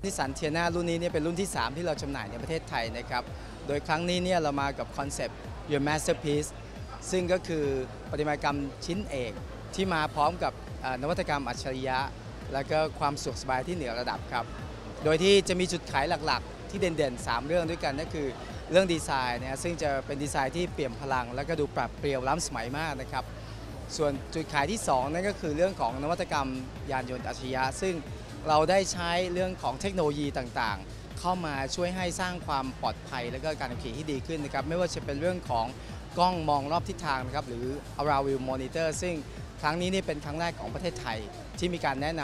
นิสสันเทียนารุ่นนี้เนี่ยเป็นรุ่นที่ 3 ที่เราจำหน่ายในประเทศไทยนะครับโดยครั้งนี้เนี่ยเรามากับคอนเซปต์ Your Masterpiece ซึ่งก็คือประติมากรรมชิ้นเอกที่มาพร้อมกับนวัตกรรมอัจฉริยะและก็ความสุขสบายที่เหนือระดับครับโดยที่จะมีจุดขายหลักๆที่เด่นๆ3 เรื่องด้วยกันนั่นคือเรื่องดีไซน์นะซึ่งจะเป็นดีไซน์ที่เปี่ยมพลังและก็ดูปรับเปลี่ยวล้ำสมัยมากนะครับส่วนจุดขายที่2นั่นก็คือเรื่องของนวัตกรรมยานยนต์อัจฉริยะซึ่งเราได้ใช้เรื่องของเทคโนโลยีต่างๆเข้ามาช่วยให้สร้างความปลอดภัยและก็การขับขี่ที่ดีขึ้นนะครับไม่ว่าจะเป็นเรื่องของกล้องมองรอบทิศทางนะครับหรือ Around View Monitor ซึ่งครั้งนี้นี่เป็นครั้งแรกของประเทศไทยที่มีการแนะน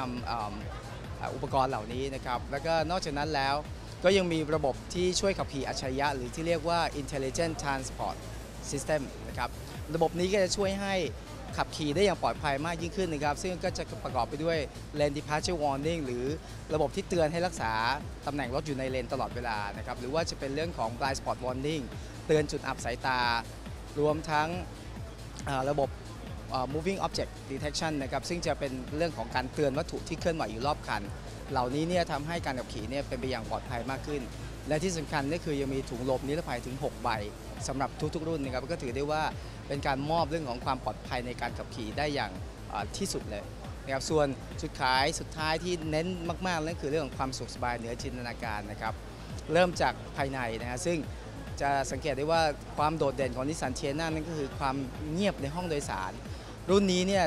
ำอุปกรณ์เหล่านี้นะครับแล้วก็นอกจากนั้นแล้วก็ยังมีระบบที่ช่วยขับขี่อัจฉริยะหรือที่เรียกว่า Intelligent Transport System นะครับระบบนี้ก็จะช่วยให้ขับขี่ได้อย่างปลอดภัยมากยิ่งขึ้นนะครับซึ่งก็จะประกอบไปด้วย Lane Departure Warning หรือระบบที่เตือนให้รักษาตำแหน่งรถอยู่ในเลนตลอดเวลานะครับหรือว่าจะเป็นเรื่องของ Blind Spot Warning เตือนจุดอับสายตารวมทั้งระบบ Moving Object Detection นะครับซึ่งจะเป็นเรื่องของการเตือนวัตถุที่เคลื่อนไหวอยู่รอบคันเหล่านี้เนี่ยทำให้การขับขี่เนี่ยเป็นไปอย่างปลอดภัยมากขึ้นและที่สำคัญก็คือยังมีถุงลมนิรภัยถึง6 ใบสำหรับทุกๆรุ่นนะครับก็ถือได้ว่าเป็นการมอบเรื่องของความปลอดภัยในการขับขี่ได้อย่างที่สุดเลยนะครับส่วนจุดขายสุดท้ายที่เน้นมากๆนั่นคือเรื่องของความสุขสบายเหนือจินตนาการนะครับเริ่มจากภายในนะฮะซึ่งจะสังเกตได้ว่าความโดดเด่นของนิสสันเทียน่านั่นก็คือความเงียบในห้องโดยสารรุ่นนี้เนี่ย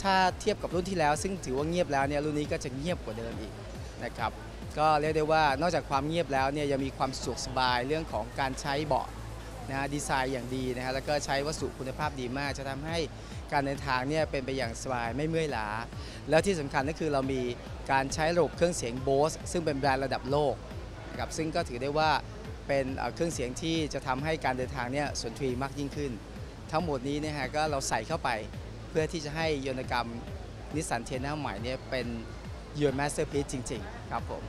ถ้าเทียบกับรุ่นที่แล้วซึ่งถือว่าเงียบแล้วเนี่ยรุ่นนี้ก็จะเงียบกว่าเดิมอีกนะครับก็เรียกได้ว่านอกจากความเงียบแล้วเนี่ยยังมีความสะดวกสบายเรื่องของการใช้เบาะนะดีไซน์อย่างดีนะฮะแล้วก็ใช้วัสดุคุณภาพดีมากจะทำให้การเดินทางเนี่ยเป็นไปอย่างสบายไม่เมื่อยล้าแล้วที่สำคัญก็คือเรามีการใช้ระบบเครื่องเสียง Bose ซึ่งเป็นแบรนด์ระดับโลกนะครับซึ่งก็ถือได้ว่าเป็นเครื่องเสียงที่จะทำให้การเดินทางเนี่ยสุนทรีมากยิ่งขึ้นทั้งหมดนี้เนี่ยฮะก็เราใส่เข้าไปเพื่อที่จะให้ยนตกรรมนิสสันเทียน่าใหม่เนี่ยเป็น Your Masterpiece จริงๆครับผม